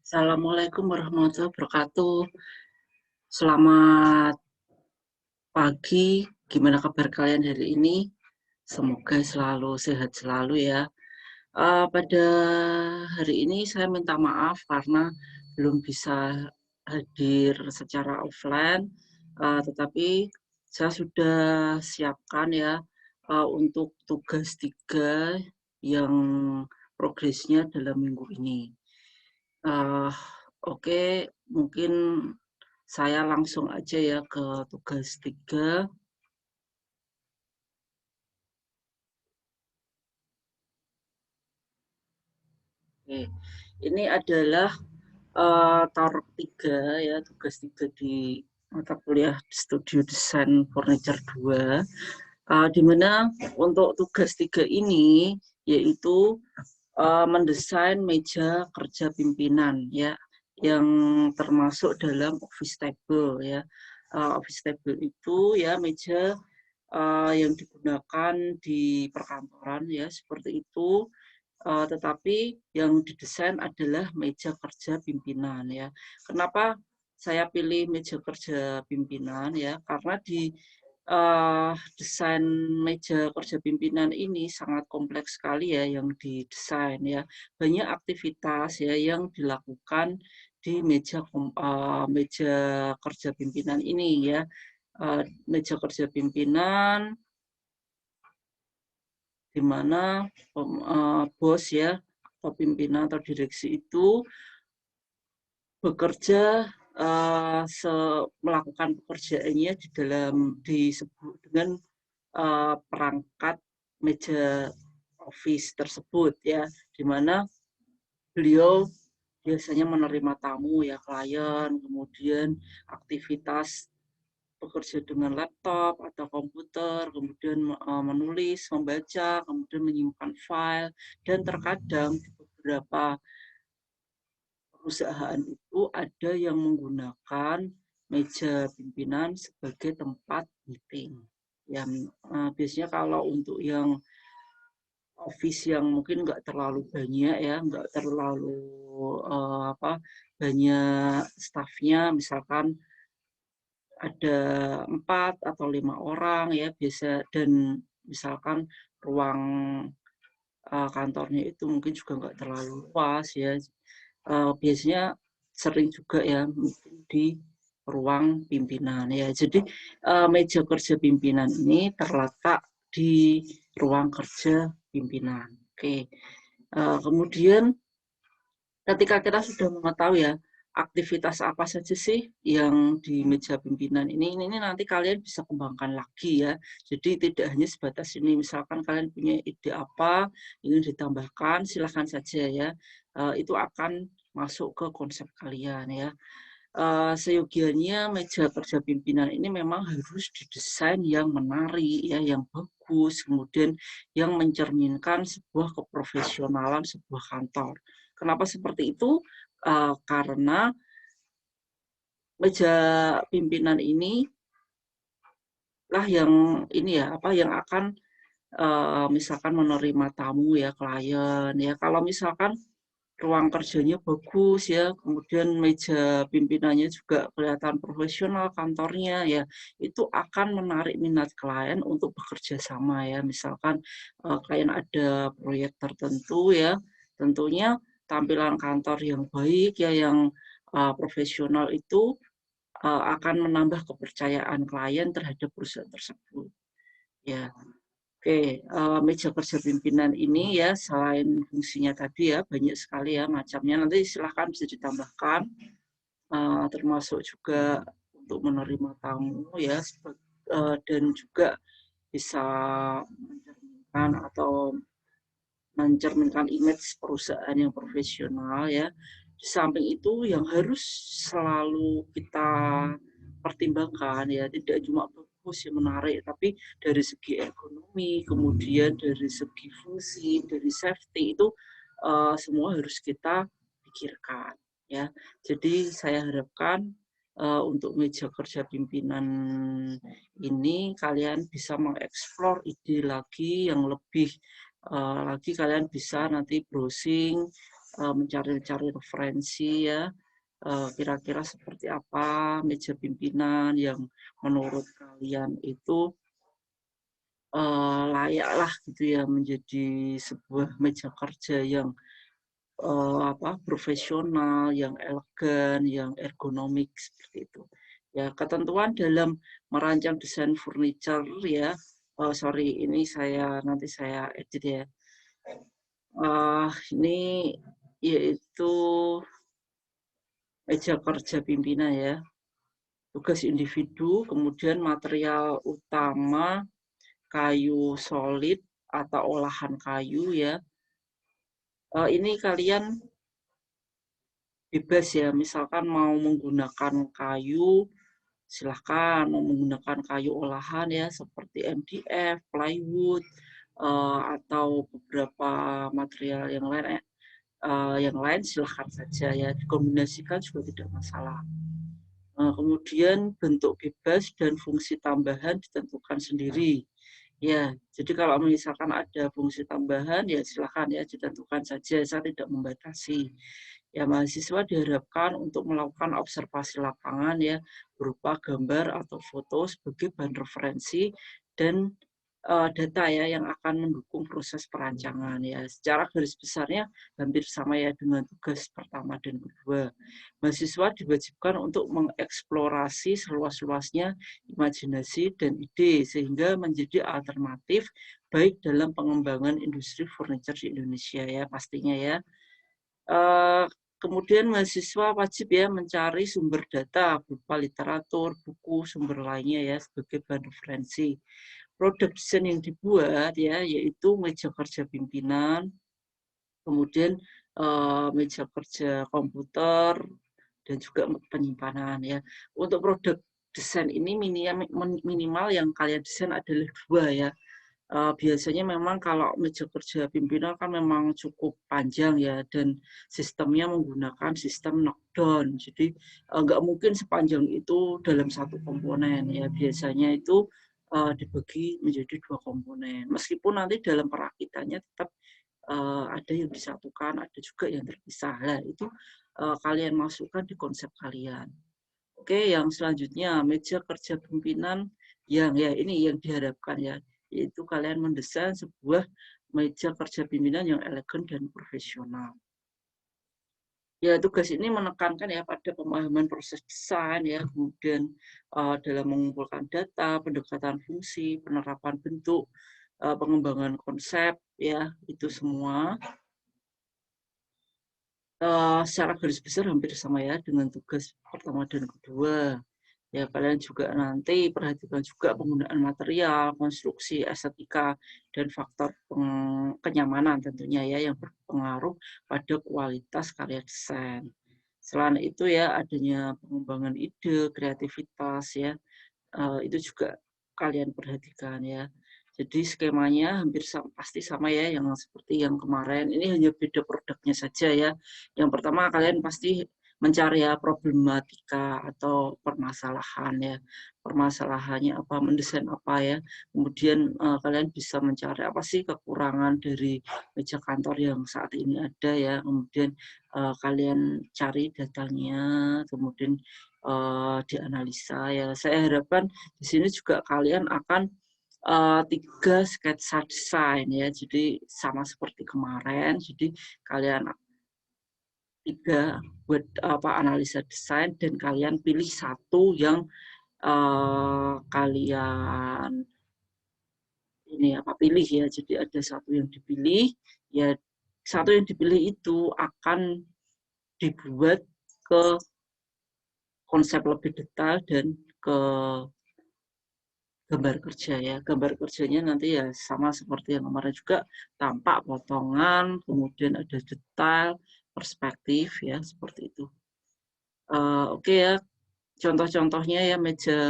Assalamualaikum warahmatullahi wabarakatuh. Selamat pagi. Gimana kabar kalian hari ini? Semoga selalu sehat selalu ya. Pada hari ini saya minta maaf karena belum bisa hadir secara offline, tetapi saya sudah siapkan ya untuk tugas 3 yang progresnya dalam minggu ini. Eh, oke, mungkin saya langsung aja ya ke tugas 3. Oke, ini adalah Torok 3 ya, tugas 3 di mata kuliah Studio Desain Furniture 2. Di mana untuk tugas 3 ini yaitu mendesain meja kerja pimpinan ya, yang termasuk dalam office table ya. Office table itu ya meja yang digunakan di perkantoran ya, seperti itu. Tetapi yang didesain adalah meja kerja pimpinan ya. Kenapa saya pilih meja kerja pimpinan ya? Karena di desain meja kerja pimpinan ini sangat kompleks sekali ya yang didesain ya. Banyak aktivitas ya yang dilakukan di meja kerja pimpinan ini ya. Meja kerja pimpinan di mana bos ya atau pimpinan atau direksi itu bekerja melakukan pekerjaannya disebut dengan perangkat meja office tersebut ya, di mana beliau biasanya menerima tamu ya, klien, kemudian aktivitas bekerja dengan laptop atau komputer, kemudian menulis, membaca, kemudian menyimpan file, dan terkadang di beberapa perusahaan itu ada yang menggunakan meja pimpinan sebagai tempat meeting. Yang biasanya kalau untuk yang office yang mungkin nggak terlalu banyak ya, nggak terlalu banyak stafnya, misalkan ada 4 atau 5 orang ya biasa, dan misalkan ruang kantornya itu mungkin juga nggak terlalu luas ya. Biasanya sering juga ya mungkin di ruang pimpinan ya. Jadi meja kerja pimpinan ini terletak di ruang kerja pimpinan. Oke. Kemudian ketika kita sudah mengetahui ya aktivitas apa saja sih yang di meja pimpinan ini nanti kalian bisa kembangkan lagi ya. Jadi tidak hanya sebatas ini, misalkan kalian punya ide apa ingin ditambahkan, silahkan saja ya. Itu akan masuk ke konsep kalian ya. Seyogianya meja kerja pimpinan ini memang harus didesain yang menarik ya, yang bagus, kemudian yang mencerminkan sebuah keprofesionalan sebuah kantor. Kenapa seperti itu? Karena meja pimpinan ini lah yang ini ya, yang akan misalkan menerima tamu ya, klien ya. Kalau misalkan ruang kerjanya bagus ya, kemudian meja pimpinannya juga kelihatan profesional kantornya ya, itu akan menarik minat klien untuk bekerja sama ya. Misalkan klien ada proyek tertentu ya, tentunya tampilan kantor yang baik ya, yang profesional itu akan menambah kepercayaan klien terhadap perusahaan tersebut. Ya, oke. Meja kerja pimpinan ini ya, selain fungsinya tadi ya, banyak sekali ya macamnya. Nanti silahkan bisa ditambahkan, termasuk juga untuk menerima tamu ya, dan juga bisa mencerminkan atau mencerminkan image perusahaan yang profesional ya. Di samping itu yang harus selalu kita pertimbangkan ya, tidak cuma bagus yang menarik, tapi dari segi ekonomi, kemudian dari segi fungsi, dari safety itu semua harus kita pikirkan ya. Jadi saya harapkan untuk meja kerja pimpinan ini kalian bisa mengeksplor ide lagi yang lebih lagi, kalian bisa nanti browsing mencari-cari referensi ya, kira-kira seperti apa meja pimpinan yang menurut kalian itu layaklah gitu ya menjadi sebuah meja kerja yang profesional, yang elegan, yang ergonomik seperti itu. Ya, ketentuan dalam merancang desain furniture ya. Sorry, ini nanti saya edit ya. Ini yaitu meja kerja pimpinan ya. Tugas individu, kemudian material utama kayu solid atau olahan kayu ya. Ini kalian bebas ya, misalkan mau menggunakan kayu, silahkan mau menggunakan kayu olahan ya, seperti MDF, plywood, atau beberapa material yang lain silahkan saja ya, dikombinasikan juga tidak masalah. Kemudian bentuk bebas dan fungsi tambahan ditentukan sendiri. Ya, jadi kalau misalkan ada fungsi tambahan ya silakan ya ditentukan saja, saya tidak membatasi. Ya, mahasiswa diharapkan untuk melakukan observasi lapangan ya berupa gambar atau foto sebagai bahan referensi dan data ya yang akan mendukung proses perancangan ya. Secara garis besarnya hampir sama ya dengan tugas pertama dan kedua. Mahasiswa diwajibkan untuk mengeksplorasi seluas-luasnya imajinasi dan ide sehingga menjadi alternatif baik dalam pengembangan industri furniture di Indonesia ya pastinya ya. Kemudian mahasiswa wajib ya mencari sumber data berupa literatur, buku, sumber lainnya ya sebagai bahan referensi. Produk desain yang dibuat ya yaitu meja kerja pimpinan, kemudian meja kerja komputer dan juga penyimpanan ya. Untuk produk desain ini minimal yang kalian desain adalah 2 ya. Biasanya memang kalau meja kerja pimpinan kan memang cukup panjang ya dan sistemnya menggunakan sistem knockdown. Jadi nggak mungkin sepanjang itu dalam satu komponen ya. Biasanya itu dibagi menjadi 2 komponen. Meskipun nanti dalam perakitannya tetap ada yang disatukan, ada juga yang terpisah. Nah, itu kalian masukkan di konsep kalian. Oke, yang selanjutnya meja kerja pimpinan yang ya ini yang diharapkan ya, yaitu kalian mendesain sebuah meja kerja pimpinan yang elegan dan profesional. Ya, tugas ini menekankan ya pada pemahaman proses desain ya, kemudian dalam mengumpulkan data, pendekatan fungsi, penerapan bentuk, pengembangan konsep ya, itu semua secara garis besar hampir sama ya dengan tugas pertama dan kedua. Ya, kalian juga nanti perhatikan juga penggunaan material, konstruksi, estetika, dan faktor kenyamanan tentunya ya yang berpengaruh pada kualitas karya desain. Selain itu ya adanya pengembangan ide, kreativitas ya, itu juga kalian perhatikan ya. Jadi skemanya hampir pasti sama ya yang seperti yang kemarin. Ini hanya beda produknya saja ya. Yang pertama kalian pasti mencari ya problematika atau permasalahan ya. Permasalahannya apa, mendesain apa ya. Kemudian kalian bisa mencari apa sih kekurangan dari meja kantor yang saat ini ada ya. Kemudian kalian cari datanya, kemudian dianalisa ya. Saya harapkan di sini juga kalian akan 3 sketsa desain ya. Jadi sama seperti kemarin. Jadi kalian 3 buat analisa desain dan kalian pilih satu yang kalian pilih ya. Jadi ada satu yang dipilih ya. Satu yang dipilih itu akan dibuat ke konsep lebih detail dan ke gambar kerja ya. Gambar kerjanya nanti ya sama seperti yang kemarin juga, tampak potongan, kemudian ada detail, perspektif ya seperti itu. Oke ya, contoh-contohnya ya meja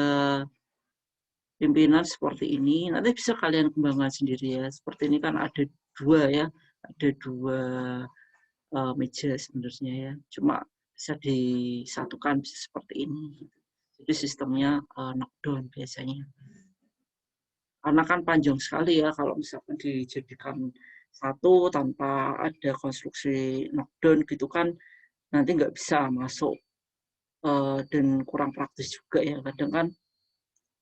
pimpinan seperti ini. Nanti bisa kalian kembangkan sendiri ya. Seperti ini kan ada 2 ya, ada 2 meja sebenarnya ya. Cuma bisa disatukan bisa seperti ini. Jadi sistemnya knockdown biasanya. Karena kan panjang sekali ya kalau misalkan dijadikan satu tanpa ada konstruksi knockdown gitu kan nanti nggak bisa masuk, dan kurang praktis juga ya. Kadang kan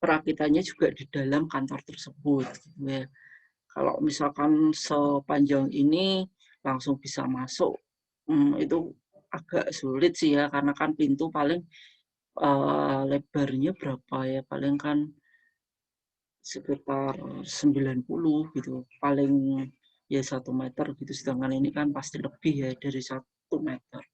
perakitannya juga di dalam kantor tersebut gitu ya. Kalau misalkan sepanjang ini langsung bisa masuk, itu agak sulit sih ya karena kan pintu paling, lebarnya berapa ya, paling kan sekitar 90 gitu, paling ya 1 meter gitu, sedangkan ini kan pasti lebih ya dari 1 meter.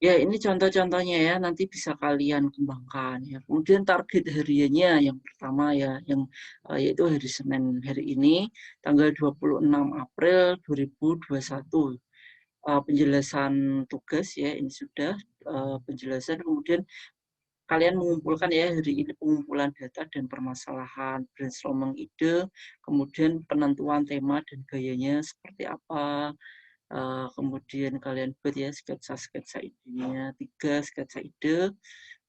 Ya ini contoh-contohnya ya, nanti bisa kalian kembangkan ya. Kemudian target hariannya yang pertama ya, yang yaitu hari Senin hari ini, tanggal 26 April 2021. Penjelasan tugas ya, ini sudah penjelasan, kemudian kalian mengumpulkan ya hari ini pengumpulan data dan permasalahan, brainstorming ide, kemudian penentuan tema dan gayanya seperti apa, kemudian kalian buat ya sketsa-sketsa idenya, 3 sketsa ide,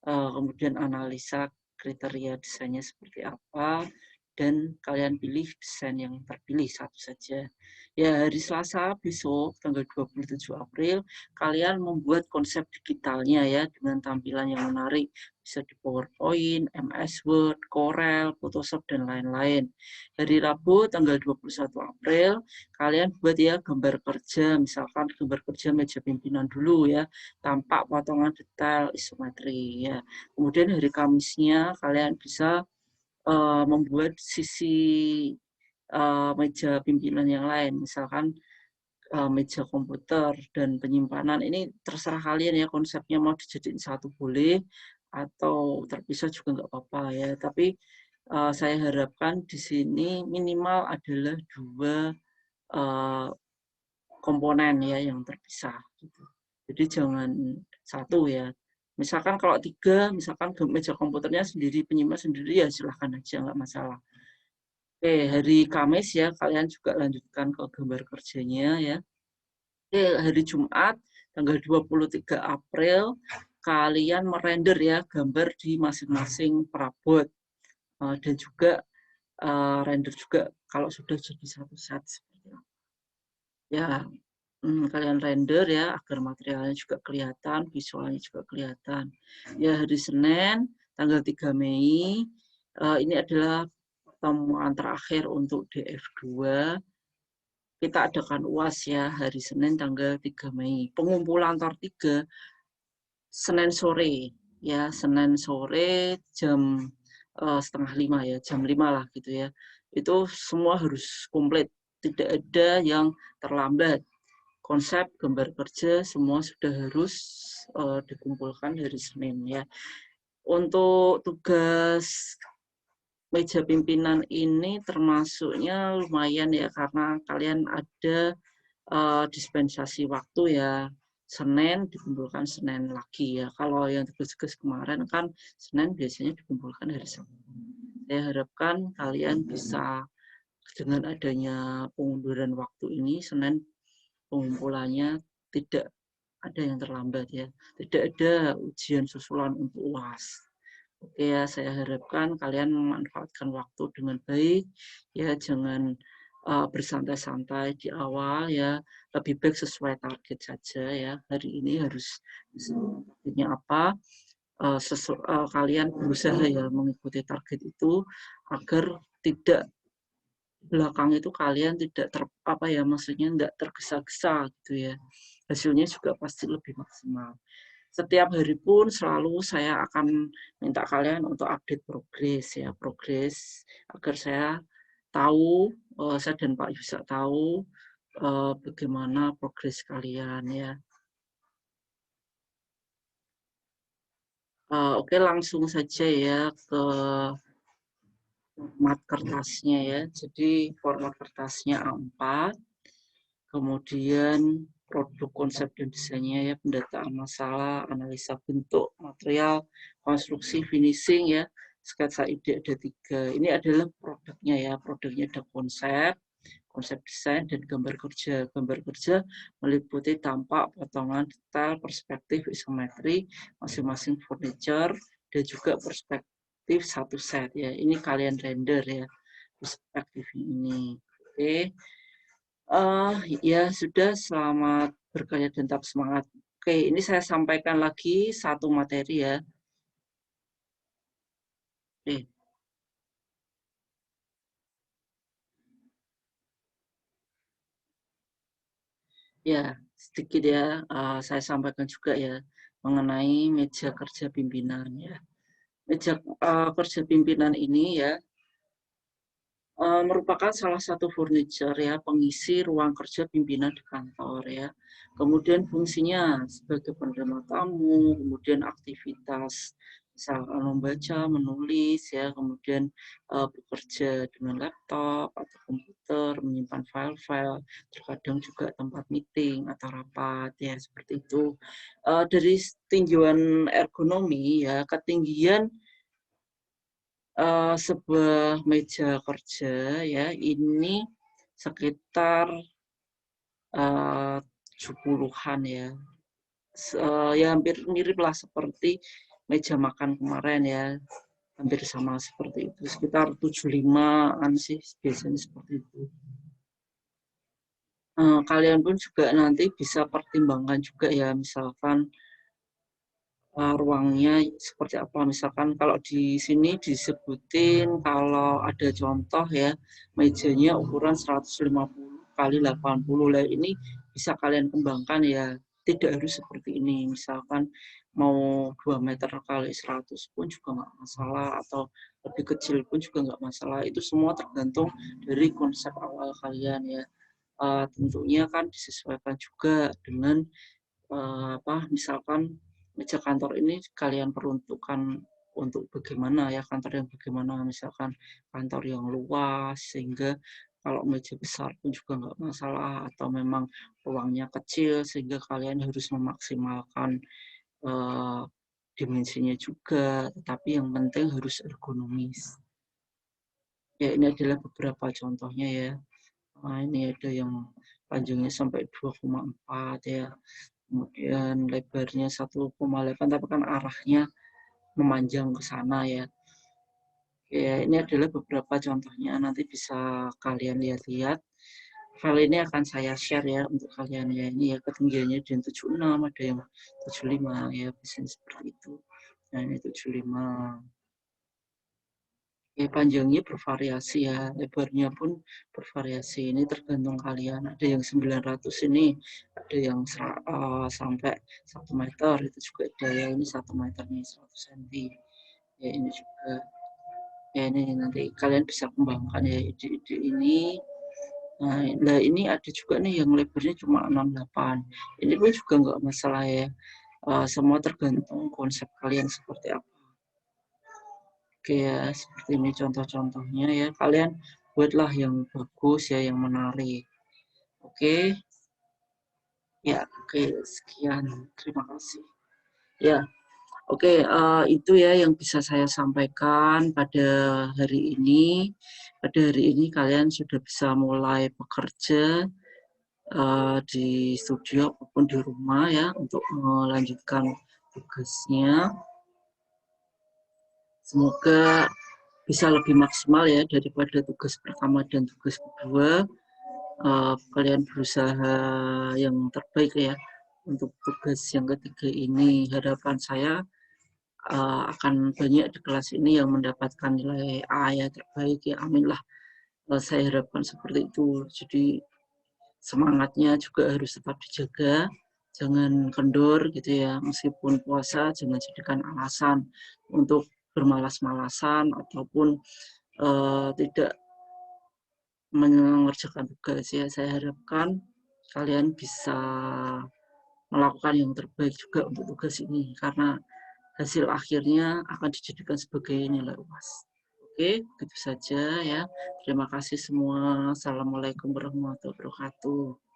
kemudian analisa kriteria desainnya seperti apa, dan kalian pilih desain yang terpilih satu saja. Ya, hari Selasa besok tanggal 27 April kalian membuat konsep digitalnya ya dengan tampilan yang menarik, bisa di PowerPoint, MS Word, Corel, Photoshop dan lain-lain. Hari Rabu tanggal 21 April kalian buat ya gambar kerja, misalkan gambar kerja meja pimpinan dulu ya, tampak potongan detail isometri ya. Kemudian hari Kamisnya kalian bisa membuat sisi meja pimpinan yang lain, misalkan meja komputer dan penyimpanan. Ini terserah kalian ya konsepnya mau dijadiin satu boleh atau terpisah juga nggak apa-apa ya. Tapi saya harapkan di sini minimal adalah 2 komponen ya yang terpisah gitu. Jadi jangan satu ya. Misalkan kalau 3, misalkan meja komputernya sendiri, penyimpan sendiri ya silahkan aja, nggak masalah. Oke, hari Kamis ya, kalian juga lanjutkan ke gambar kerjanya ya. Oke, hari Jumat, tanggal 23 April, kalian merender ya gambar di masing-masing perabot. Dan juga render juga kalau sudah jadi satu set seperti itu. Ya, kalian render ya agar materialnya juga kelihatan, visualnya juga kelihatan. Ya, hari Senin, tanggal 3 Mei, ini adalah pertemuan terakhir untuk DF2. Kita adakan UAS ya hari Senin tanggal 3 Mei. Pengumpulan tor 3 Senin sore ya, Senin sore jam 4:30 ya, jam 5 lah gitu ya. Itu semua harus komplit, tidak ada yang terlambat. Konsep gambar kerja semua sudah harus dikumpulkan hari Senin ya. Untuk tugas meja pimpinan ini termasuknya lumayan ya karena kalian ada dispensasi waktu ya. Senin dikumpulkan Senin lagi ya. Kalau yang tugas-tugas kemarin kan Senin biasanya dikumpulkan hari Sabtu. Saya harapkan kalian bisa dengan adanya pengunduran waktu ini Senin pengumpulannya tidak ada yang terlambat ya. Tidak ada ujian susulan untuk UAS. Oke ya, saya harapkan kalian memanfaatkan waktu dengan baik ya, jangan bersantai-santai di awal ya, lebih baik sesuai target saja ya. Hari ini harus targetnya apa? Kalian berusaha ya mengikuti target itu agar tidak belakang itu kalian tidak apa ya, maksudnya enggak tergesa-gesa gitu ya. Hasilnya juga pasti lebih maksimal. Setiap hari pun selalu saya akan minta kalian untuk update progres ya, progres agar saya tahu, saya dan Pak bisa tahu bagaimana progres kalian ya. Oke, langsung saja ya ke format kertasnya ya. Jadi format kertasnya A4, kemudian produk konsep dan desainnya ya, pendataan masalah, analisa bentuk, material, konstruksi, finishing ya, sketsa ide ada 3. Ini adalah produknya ya, produknya ada konsep, konsep desain, dan gambar kerja. Gambar kerja meliputi tampak, potongan, detail, perspektif, isometri, masing-masing furniture, dan juga perspektif satu set ya. Ini kalian render ya, perspektif ini. Oke. Ya sudah, selamat berkarya dan tetap semangat. Oke, ini saya sampaikan lagi satu materi ya. Oke, ya sedikit ya, saya sampaikan juga ya mengenai meja kerja pimpinan ya. Meja kerja pimpinan ini ya merupakan salah satu furniture ya, pengisi ruang kerja pimpinan di kantor ya. Kemudian fungsinya sebagai penerima tamu, kemudian aktivitas misalkan membaca, menulis ya, kemudian bekerja dengan laptop atau komputer, menyimpan file-file, terkadang juga tempat meeting atau rapat ya seperti itu. Dari tinjauan ergonomi ya, ketinggian sebuah meja kerja ya, ini sekitar, 70-an ya. Ya hampir miriplah seperti meja makan kemarin ya, hampir sama seperti itu, sekitar 75-an sih biasanya seperti itu. Kalian pun juga nanti bisa pertimbangkan juga ya, misalkan ruangnya seperti apa. Misalkan kalau di sini disebutin kalau ada contoh ya, mejanya ukuran 150 kali 80. Lah ini bisa kalian kembangkan ya. Tidak harus seperti ini. Misalkan mau 2 meter kali 100 pun juga nggak masalah, atau lebih kecil pun juga nggak masalah. Itu semua tergantung dari konsep awal kalian ya. Tentunya kan disesuaikan juga dengan misalkan meja kantor ini kalian peruntukkan untuk bagaimana ya, kantor yang bagaimana, misalkan kantor yang luas sehingga kalau meja besar pun juga nggak masalah, atau memang ruangnya kecil sehingga kalian harus memaksimalkan uh, dimensinya juga, tetapi yang penting harus ergonomis. Ya ini adalah beberapa contohnya ya. Nah, ini ada yang panjangnya sampai 2,4 ya, kemudian lebarnya 1,8, tapi kan arahnya memanjang ke sana ya. Ya, ini adalah beberapa contohnya, nanti bisa kalian lihat-lihat. File ini akan saya share ya untuk kalian ya. Ini ya ketinggiannya di 76, ada yang 75 ya, biasanya seperti itu. Nah, ini 75. Ya, panjangnya bervariasi ya, lebarnya pun bervariasi. Ini tergantung kalian. Ada yang 900 ini, ada yang sampai 1 meter, itu juga ada ya. Ini 1 meter nih, 100 cm. Ya ini juga. Ya ini nanti kalian bisa kembangkan ya ide-ide ini. Nah, ini ada juga nih yang lebarnya cuma 68. Ini pun juga nggak masalah ya. Semua tergantung konsep kalian seperti apa. Oke ya, seperti ini contoh-contohnya ya. Kalian buatlah yang bagus ya, yang menarik. Oke, ya, oke, sekian. Terima kasih. Ya, oke, itu ya yang bisa saya sampaikan pada hari ini. Pada hari ini kalian sudah bisa mulai bekerja di studio maupun di rumah ya, untuk melanjutkan tugasnya. Semoga bisa lebih maksimal ya daripada tugas pertama dan tugas kedua. Kalian berusaha yang terbaik ya untuk tugas yang ketiga ini. Harapan saya akan banyak di kelas ini yang mendapatkan nilai A ya, terbaik ya, amin lah. Saya harapkan seperti itu. Jadi semangatnya juga harus tetap dijaga, jangan kendor gitu ya. Meskipun puasa, jangan jadikan alasan untuk bermalas-malasan ataupun tidak mengerjakan tugas ya. Saya harapkan kalian bisa melakukan yang terbaik juga untuk tugas ini, karena hasil akhirnya akan dijadikan sebagai nilai UAS. Oke, begitu saja ya. Terima kasih semua. Assalamualaikum warahmatullahi wabarakatuh.